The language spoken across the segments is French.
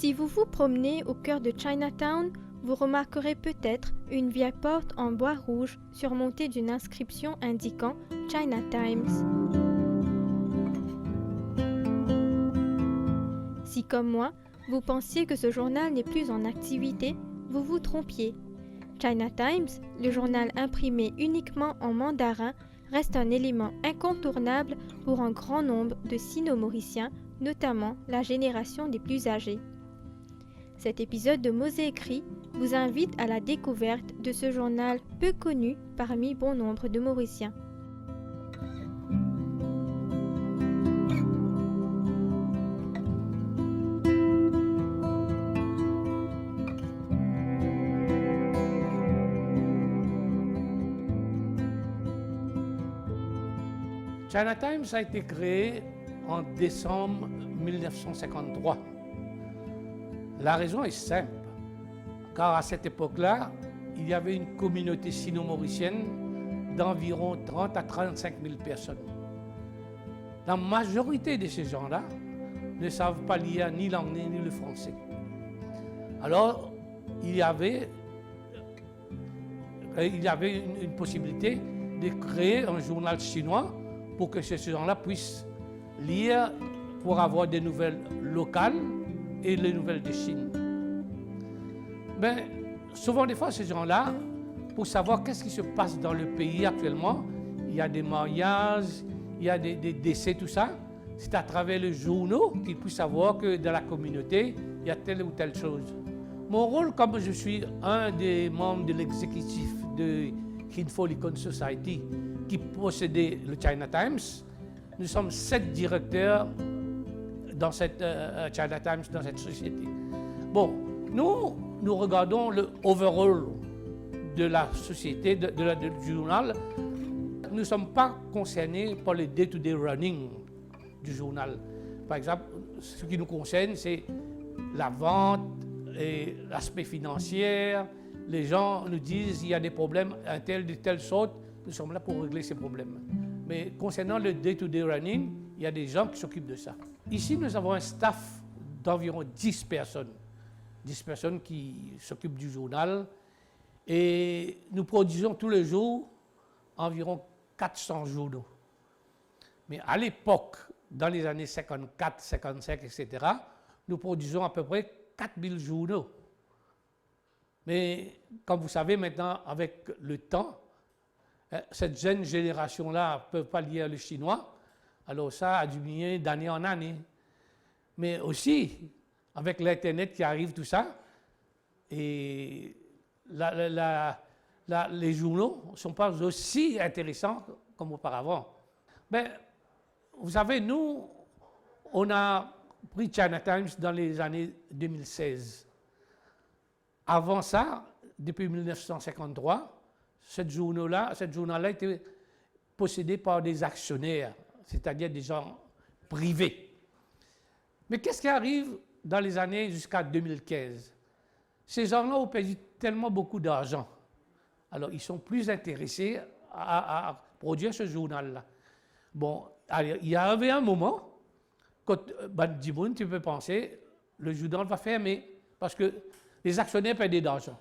Si vous vous promenez au cœur de Chinatown, vous remarquerez peut-être une vieille porte en bois rouge surmontée d'une inscription indiquant China Times. Si comme moi, vous pensiez que ce journal n'est plus en activité, vous vous trompiez. China Times, le journal imprimé uniquement en mandarin, reste un élément incontournable pour un grand nombre de Sino-Mauriciens, notamment la génération des plus âgés. Cet épisode de Mosée écrit vous invite à la découverte de ce journal peu connu parmi bon nombre de Mauriciens. China Times a été créé en décembre 1953. La raison est simple, car à cette époque-là, il y avait une communauté sino-mauricienne d'environ 30 à 35 000 personnes. La majorité de ces gens-là ne savent pas lire ni l'anglais ni le français. Alors, il y avait une possibilité de créer un journal chinois pour que ces gens-là puissent lire pour avoir des nouvelles locales et les nouvelles de Chine. Mais souvent des fois, ces gens-là, pour savoir qu'est-ce qui se passe dans le pays actuellement, il y a des mariages, il y a des décès, tout ça, c'est à travers les journaux qu'ils puissent savoir que dans la communauté, il y a telle ou telle chose. Mon rôle, comme je suis un des membres de l'exécutif de Hinfo Licon Society, qui possédait le China Times, nous sommes 7 directeurs dans cette China Times, dans cette société. Bon, nous regardons le overall de la société, du journal. Nous ne sommes pas concernés par le day-to-day running du journal. Par exemple, ce qui nous concerne, c'est la vente et l'aspect financier. Les gens nous disent qu'il y a des problèmes de telle sorte. Nous sommes là pour régler ces problèmes. Mais concernant le day-to-day running, il y a des gens qui s'occupent de ça. Ici, nous avons un staff d'environ 10 personnes. 10 personnes qui s'occupent du journal. Et nous produisons tous les jours environ 400 journaux. Mais à l'époque, dans les années 54, 55, etc., nous produisons à peu près 4000 journaux. Mais comme vous savez maintenant, avec le temps, cette jeune génération-là ne peut pas lire le chinois, alors ça a diminué d'année en année. Mais aussi, avec l'Internet qui arrive, tout ça, et les journaux ne sont pas aussi intéressants comme auparavant. Mais vous savez, nous, on a pris China Times dans les années 2016. Avant ça, depuis 1953, ce journal-là était possédé par des actionnaires, c'est-à-dire des gens privés. Mais qu'est-ce qui arrive dans les années jusqu'à 2015? Ces gens-là ont perdu tellement beaucoup d'argent. Alors, ils sont plus intéressés à produire ce journal-là. Bon, alors, il y avait un moment, quand Bandimoun, tu peux penser, le journal va fermer, parce que les actionnaires perdaient d'argent.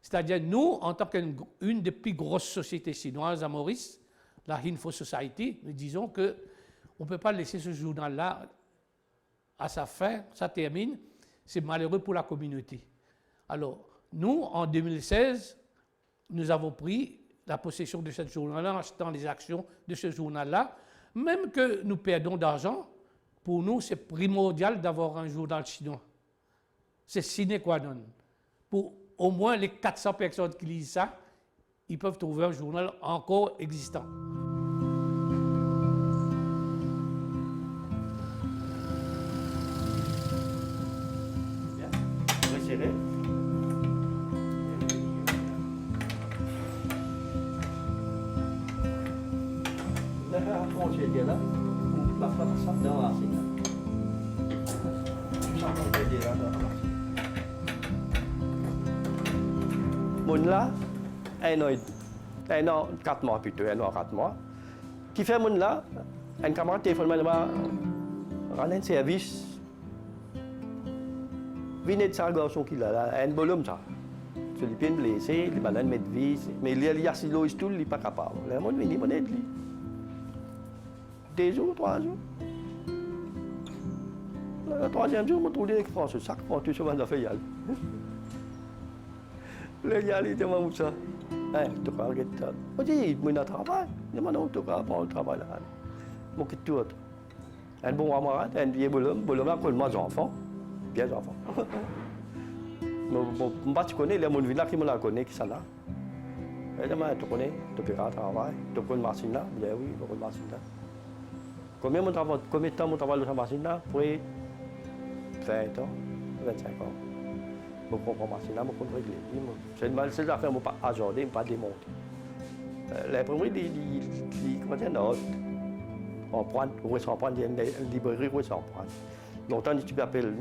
C'est-à-dire, nous, en tant qu'une des plus grosses sociétés chinoises à Maurice, la Hinfo Society, nous disons qu'on ne peut pas laisser ce journal-là à sa fin, ça termine, c'est malheureux pour la communauté. Alors, nous, en 2016, nous avons pris la possession de ce journal-là en achetant les actions de ce journal-là. Même que nous perdons d'argent, pour nous, c'est primordial d'avoir un journal chinois. C'est sine qua non. Pour au moins les 400 personnes qui lisent ça, ils peuvent trouver un journal encore existant. Bien, resserrez. Mon là, un an, 4 mois plutôt, 1 an, 4 mois. Qui fait mon là, un camarade téléphone m'a rendre un service. Venez de sa garçon qu'il a là, un bonhomme ça. Celui qui est blessé, il va mettre vie, mais il y a si l'eau il n'est pas capable. Le monde vient, il aide lui. 2 jours, 3 jours. Le 3e jour, je me trouve avec François, sac, prend tout sur ma affaire. Le gars, il était comme ça. Tu vas regarder ça. Je dis, il m'a travail. Je me dis, tu vas prendre le travail là. Je quitte tout. Un bon camarade, un vieux bonhomme, là, pour moi, enfants. Bien enfants. Je ne connais pas les gens qui me connaissent, qui sont là. Je dis, tu connais, tu peux faire travail, tu connais la machine là. Je dis, oui, je connais la machine là. Combien de temps je travaille sur la machine là? Pour 20 ans, 25 ans. Je comprends la machine là, je peux régler. C'est l'affaire, je ne peux pas ajourner, je ne peux pas démonter. L'imprimerie, comment dire, on prend, où s'en prend, il y a une librairie où s'en prend. Longtemps, tu appelles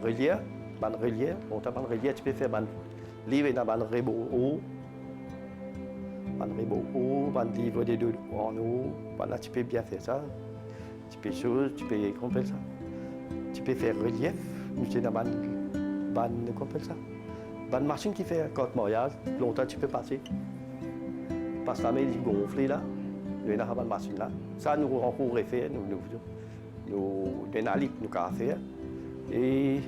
relière, ban relière, longtemps ban relière, tu peux faire ban livre dans ban rebo ban livre des deux en eau, là tu peux bien faire ça. Tu peux chose, tu peux comment ça. Tu peux faire relief, c'est dans ban comment ça. Ban machine qui fait carte mariage, longtemps tu peux passer. Parce que la main est gonflée là, il y a une machine là. Ça nous rencontre faire, nous analyse nous qu'à faire. Et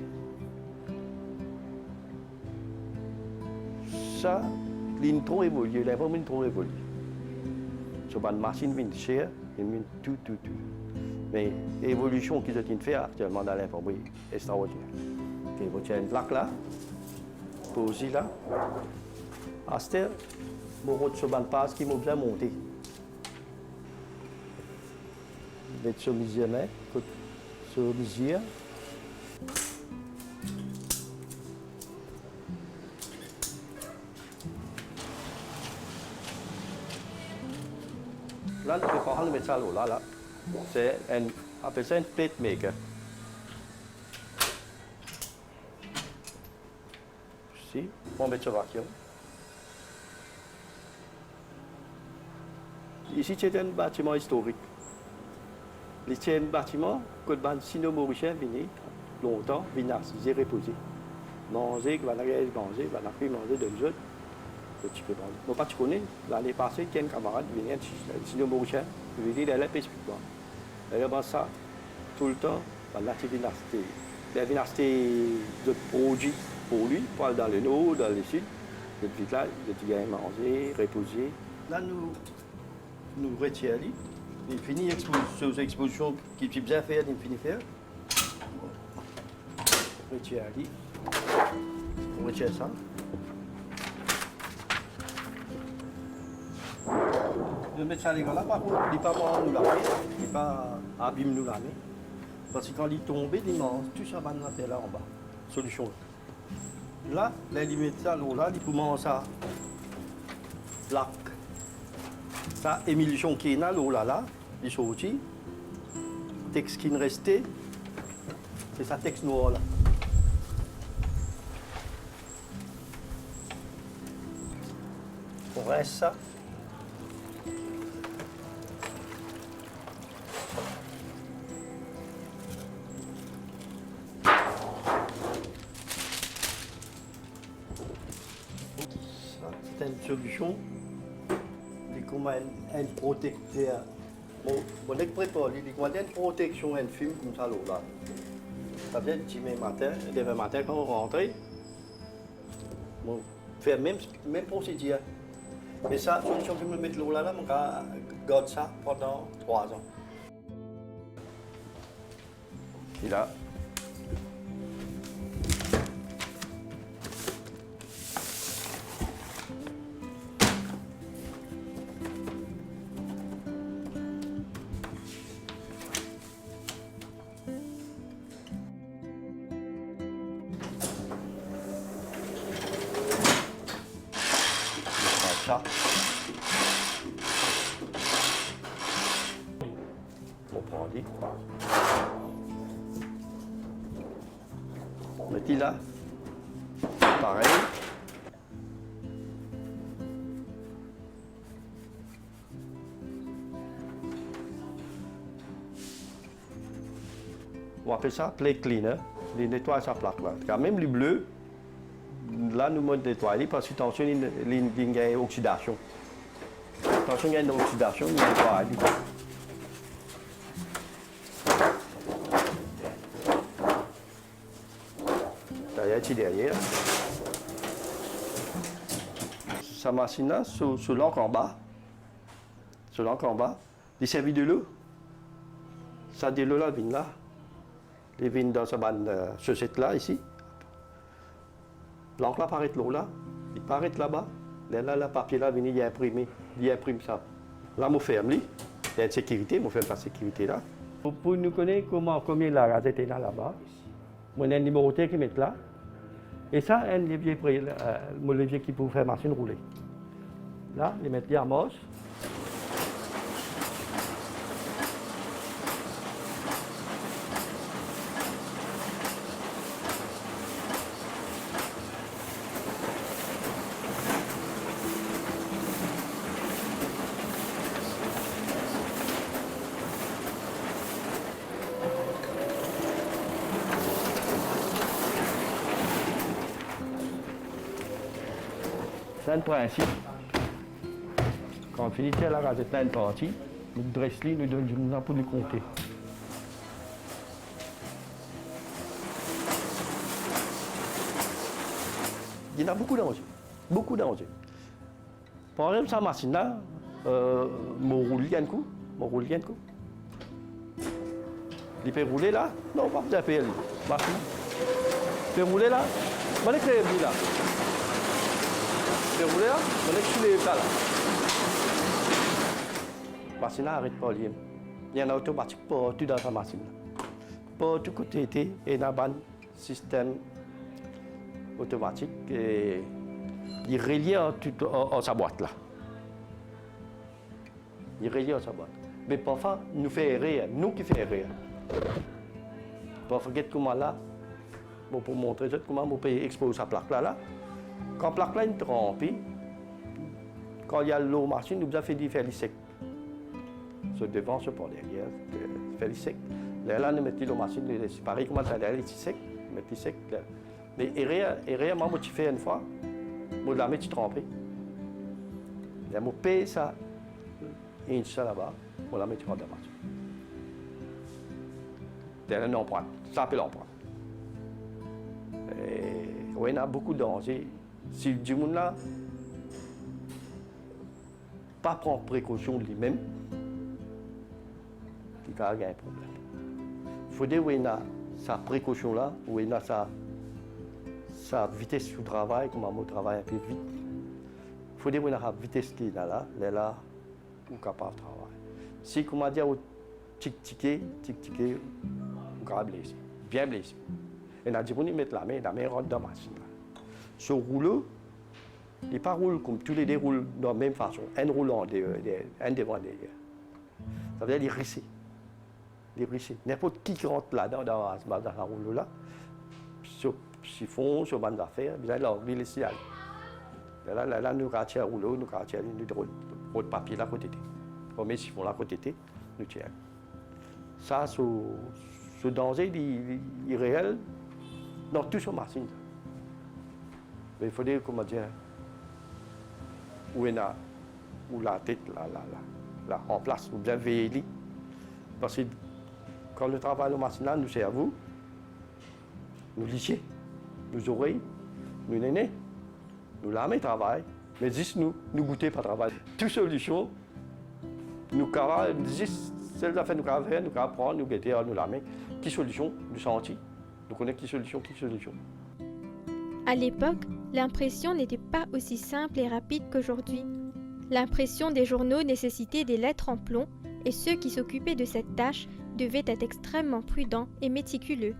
ça, l'intro évolue, l'information trop évolue. Sur une machine vient cher, il vient tout. Mais l'évolution qu'ils ont fait actuellement dans l'information est extraordinaire. Okay, vous avez une plaque là, posée là. Aster, vous avez sur une passe qui m'a bien monté. Vous êtes sur mesure, sur mesure. Là, nous préparons le métal là. C'est un plate maker. Ici, on met sur vacuum. Ici, c'est un bâtiment historique. C'est un bâtiment que le sino-mauricien vient longtemps, vient assiser, reposer. Manger, manger, manger de nous autres. Tu peux prendre. Moi, pas tu connais, l'année passée, il y a un camarade qui vient de sino-mauricien, il veut dire qu'il est expliquement. Il a ça tout le temps, là, il vient acheter de produits pour lui, pour aller dans le nord, dans le sud. Depuis là, il vient manger, reposer. Là, nous retirons. Il finit l'exposition qu'il peut bien faire, il finit faire. On retire ça. Je vais mettre ça là, par contre, il n'est pas moi nous laver, il n'est pas abîme nous laver. Parce que quand il tombe, il mange tout ça, va faire là en bas. Solution. Là, il met ça là, il commence à plaque. Ça, émulsion qui est là, là, il sortit. Texte qui ne restait, c'est ça texte noir là. On reste ça. C'est une solution. Comme un protecteur. Bon, je prépare, il y a une protection, un film comme ça là. Ça vient demain matin, quand on rentre, on fait même procédure. Mais ça, la solution que je me mets là, on garde ça pendant 3 ans. Et là. Ça. On prend dit. On met là. Pareil. On appelle ça plate cleaner, les nettoie sa plaque là. Car même les bleus, là nous mode nettoyer parce que attention il y a une oxydation. Attention il y a une oxydation, il nettoie. Derrière, ici derrière. Sa machine là, sur l'encre en bas. Sur l'encre en bas, il servi de l'eau. Ça de l'eau là, vient là. Il vient dans sa bande chaussette là, ici. L'encre là paraît l'eau là. Il paraît là-bas. Là, le papier là, il imprime ça. Là, je ferme. Il y a une sécurité, je ferme la sécurité là. Pour nous connaître combien la gazette est là-bas, on a un numéroté qui met là. Et ça, un levier qui peut faire machine rouler. Là, ils mettent la mosse. C'est un principe. Quand on finit la gazette, là, une partie, nous dressons, nous donnons du mouvement pour nous compter. Il y a beaucoup d'enjeux. Beaucoup d'enjeux. Par exemple, cette machine-là, mon roule un coup. Il peut rouler là? Non, pas besoin de faire. Machine. Il peut rouler là? Je vais créer là. Il peut rouler là? Je vais créer là. La machine n'arrête pas. Il y a un automatique partout dans sa machine. Partout côté et dans un système automatique. Et il est relié à sa boîte là. Il est relié à sa boîte. Mais parfois, nous faisons erreur. Nous qui faisons erreur. Parfois, regarde comment là, pour montrer comment on peut exposer sa plaque là. Quand la plaque là est trempée, quand il y a l'eau machine, nous avons fait du fer sec. Sur devant, sur par derrière, fer sec. Là, nous mettons l'eau machine, c'est pareil comment ça derrière, c'est sec, nous mettons sec. Mais erreur, moi, je fais une fois, je la mets trempée. Je paye ça, et ça là-bas, on la met dans la machine. C'est un empreinte, ça s'appelle empreinte. Oui, il y a beaucoup de dangers. Si du monde là pas prendre précaution de lui-même, il va avoir un problème. Il faut dire qu'il y a sa précaution là, où il y a sa vitesse du travail, comment on travaille un peu vite. Il faut dire qu'il y a la vitesse qui est là, elle est là, on est capable de travailler. Si, comment dire, tic-tiquer, on est blessé, bien blessé. Et on a dit qu'on met la main rentre dans la machine. Ce rouleau, il n'est pas roule comme tous les déroulent de la même façon. Un roulant, un devant derrière. Ça veut dire il est rissé. N'importe qui rentre là-dedans, dans ce rouleau-là, sur chiffon, sur bande d'affaires, il est signalé. Là, nous avons un rouleau, nous avons un papier là à côté. On met le chiffon là à côté, nous tirons. Ça, ce danger, il est réel dans toute cette machine. Mais il faut dire, comment dire, où la tête, là, en place, ou bien veiller. Parce que quand le travail de la machine, nous sert à vous, nous licher, nous oreilles, nous nénés, nous l'âme travail, mais juste nous goûter pas travail. Toute solution, nous avons juste celle affaires nous avons fait, nous avons prendre, nous guetter, nous l'âme. Qui solution, nous sentir. Nous connaissons qui solution. À l'époque, l'impression n'était pas aussi simple et rapide qu'aujourd'hui. L'impression des journaux nécessitait des lettres en plomb et ceux qui s'occupaient de cette tâche devaient être extrêmement prudents et méticuleux.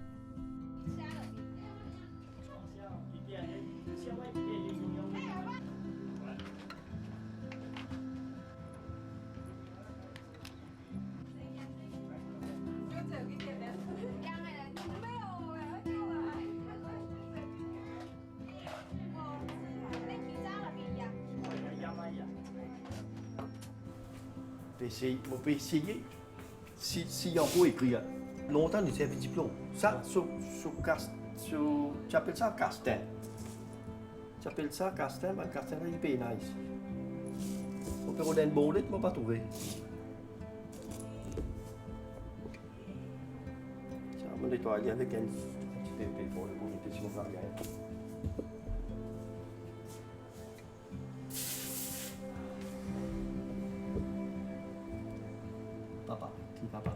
On peut essayer. Si on peut écrire, longtemps, nous avons un diplôme. Ça, tu appelles ça castin. Tu appelles ça castin, mais castin, il paye nice. On peut redonner une bolette, mais pas trouvé. Ça, on nettoie avec un petit pépé pour le bonnet si on va regarder. Papa, petit papa.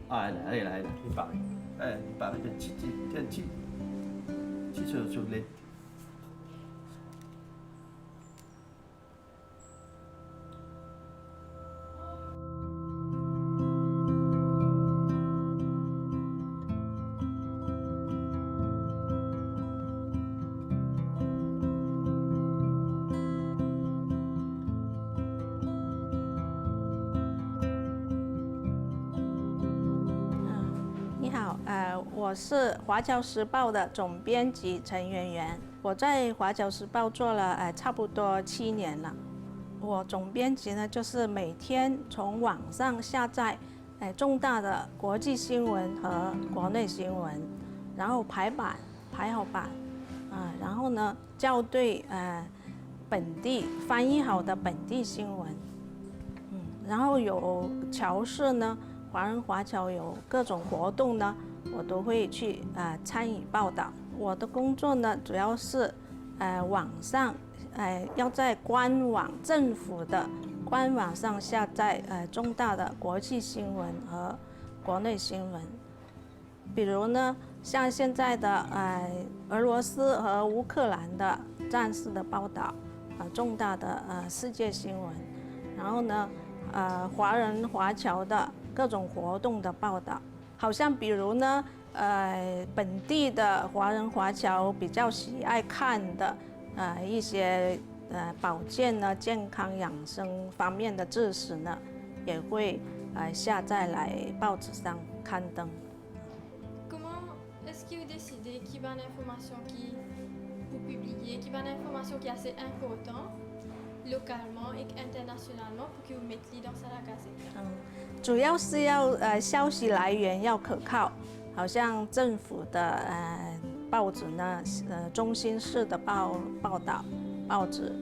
Ah, là, il paraît. Il paraît un petit sur le lait.我是华侨时报的总编辑陈圆圆，我在华侨时报做了差不多7年了。我总编辑呢，就是每天从网上下载重大的国际新闻和国内新闻，然后排好版，然后呢校对本地翻译好的本地新闻，然后有侨社呢，华人华侨有各种活动呢，我都会去参与报道。我的工作呢，主要是网上要在政府的官网上下载重大的国际新闻和国内新闻。比如呢，像现在的俄罗斯和乌克兰的战事的报道，重大的世界新闻。然后呢，华人华侨的各种活动的报道。好像比如呢，本地的华人华侨比较喜爱看的一些保健呢、健康养生方面的知识呢，也会下载来报纸上刊登。Comment est-ce que vous décidez qu'il y a une information qui vous publiez, qu'il y a une information qui est assez importante localement et internationalement pour que vous mettiez dans ça la gazette？主要是要消息来源要可靠，好像政府的报纸呢，中心市的报纸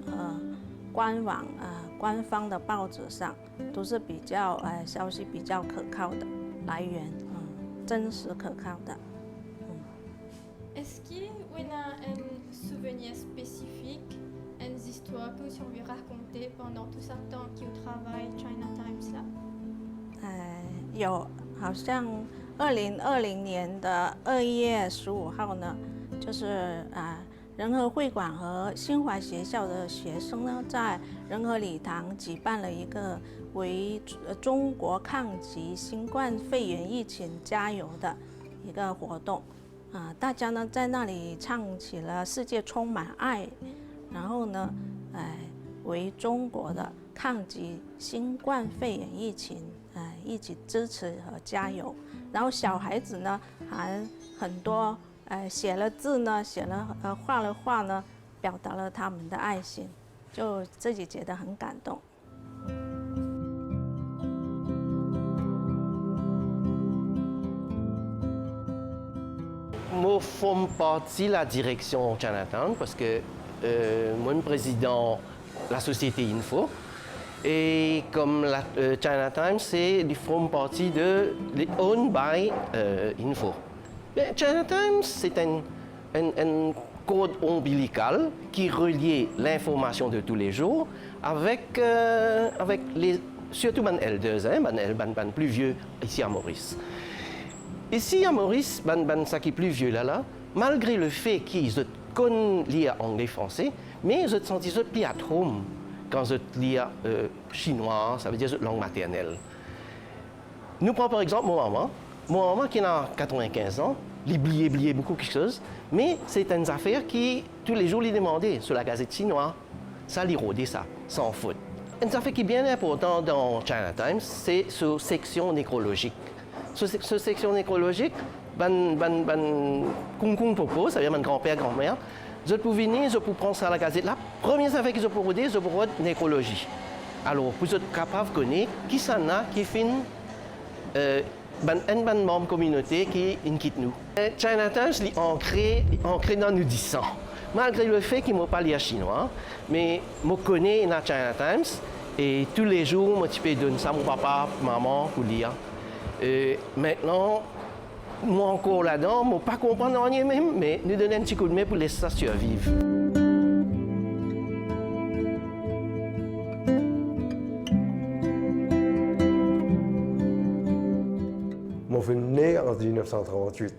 官网官方的报紙上都是比較消息比較可靠的來源，真實可靠的。Est-ce qu'il y a un souvenir spécifique, une histoire que vous avez racontée pendant tout ce temps que vous travaillez China Times 啦？有，好像2020年的2月15號呢，就是仁和會館和新華學校的學生呢，在仁和禮堂舉辦了一個為中國抗擊新冠肺炎疫情加油的一個活動，大家呢在那裡唱起了世界充滿愛，然後呢，為中國的抗擊新冠肺炎疫情一起支持和加油。然後小孩子呢還很多寫了字呢，畫了畫呢，表達了他們的愛心，就自己覺得很感動。Moi, je forme partie de la direction Chinatown parce que moi, je suis président de la société Info. Et comme la China Times, ils font partie de owned by Info. Mais China Times, c'est un code ombilical qui relie l'information de tous les jours avec les, surtout les elders, les plus vieux ici à Maurice. Ici à Maurice, ça qui est plus vieux là, malgré le fait qu'ils connaissent lire anglais-français, mais ils se sentent plus à home. Quand je lis chinois, ça veut dire langue maternelle. Nous prenons par exemple mon maman qui a 95 ans, il oubliait beaucoup quelque chose, mais c'est une affaire qui, tous les jours, lui demandait sur la gazette chinoise, ça lui rodait ça, sans faute. Une affaire qui est bien importante dans China Times, c'est cette section nécrologique. Cette section nécrologique, kung popo, ça veut dire mon grand-père, grand-mère, je peux venir, je peux prendre ça à la gazette. La première affaire que je peux regarder, je peux regarder nécrologie. Alors, vous êtes capable de connaître qui s'en a, qui fait un membre de la communauté qui quitte nous. Chinatown, est ancré dans nous 10 ans. Malgré le fait qu'il ne m'a pas lu chinois, mais je connais la Chinatown et tous les jours, je peux donner ça à mon papa, maman pour lire. Maintenant, moi encore là-dedans, je ne pas comprendre rien même, mais nous donnons un petit coup de main pour laisser ça survivre. Je suis né en 1938.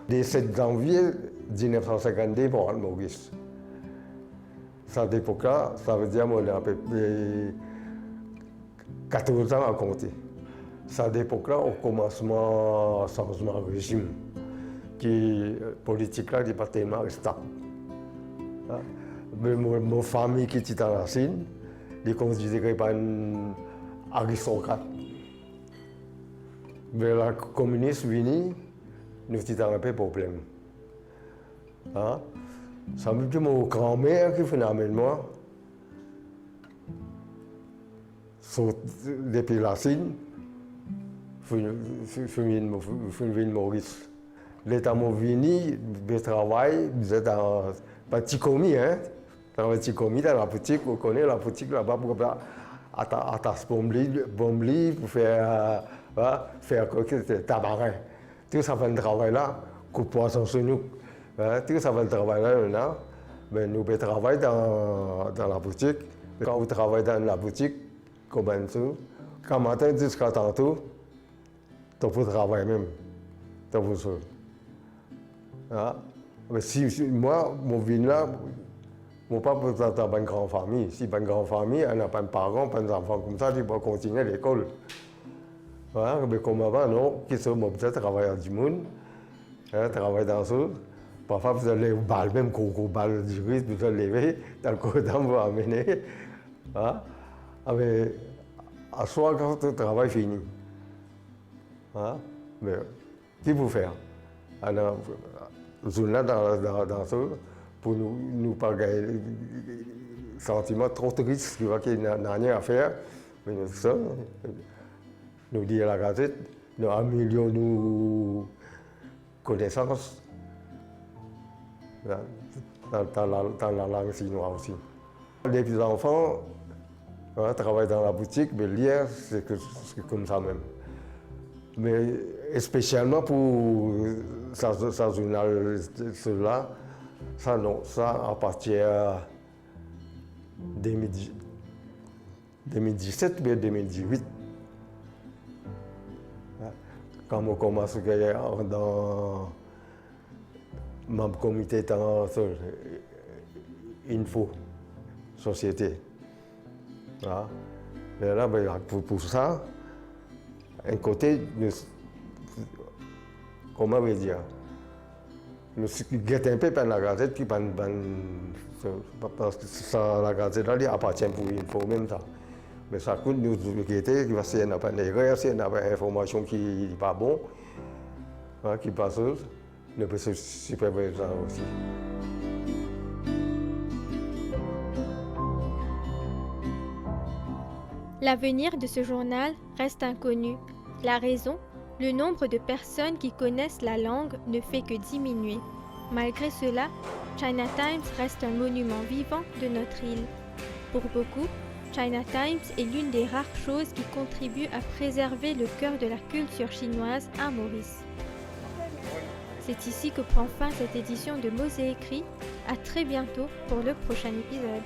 Le 7 janvier 1952 pour Maurice. Cette époque-là, ça veut dire que j'ai à peu près 14 ans à compter. Cette époque-là, au commencement du changement de régime, qui politique-là n'est pas tellement stable. Ma famille qui était en Chine, est considérée comme une aristocrate. Mais la communiste venue, nous avons un peu de problème. Ça me dit mon grand-mère qui venait amener moi. Depuis la Chine, je suis venu Maurice. L'état m'a venu, je travaille, j'étais dans un petit commis, dans un petit commis, dans la boutique, on connaît la boutique là-bas pour attacher bombe pour faire tabarin. Tout ça fait un travail là, coupe poisson sur nous. Tout ça fait un travail là maintenant. Mais nous pouvons travailler dans la boutique. Quand vous travaillez dans la boutique, comme ça, quand matin jusqu'à tantôt, tu peux travailler même. Tu peux seul. Mais si moi, mon vin là, mon papa est dans une grande famille. Si une grande famille, on n'a pas de parents, pas d'enfants comme ça, tu peux continuer l'école. Mais comme avant, non, qui sont peut-être travailler du monde, travailler dans ça. Parfois, vous allez au bal, même gros bal du risque, vous allez lever, dans le corridor, vous amener. Mais à soir, quand le travail est fini. Mais qu'est-ce qu'il faut faire? Nous là dans ça, pour nous pas gagner sentiment trop triste, qu'il n'y a rien à faire. Mais nous ça, nous dit à la gazette, nous améliorons nos connaissances dans la langue chinoise aussi. Les petits-enfants travaillent dans la boutique, mais lire, c'est comme ça même. Mais spécialement pour ce journal, cela, ça à partir de 2017 ou 2018. Quand on commence à gagner dans mon comité dans Info, Société. Et là, pour ça, un côté, comment on va dire, nous guettons un peu par la gazette, parce que la gazette là, appartient pour Info même temps. Mais ça coûte nous guetter, parce qu'il n'y a pas d'erreur, s'il n'y a pas d'information qui n'est pas bonne, qui passe, nous pouvons superviser ça aussi. L'avenir de ce journal reste inconnu. La raison, le nombre de personnes qui connaissent la langue ne fait que diminuer. Malgré cela, China Times reste un monument vivant de notre île. Pour beaucoup, China Times est l'une des rares choses qui contribuent à préserver le cœur de la culture chinoise à Maurice. C'est ici que prend fin cette édition de Mots et Écrits. À très bientôt pour le prochain épisode.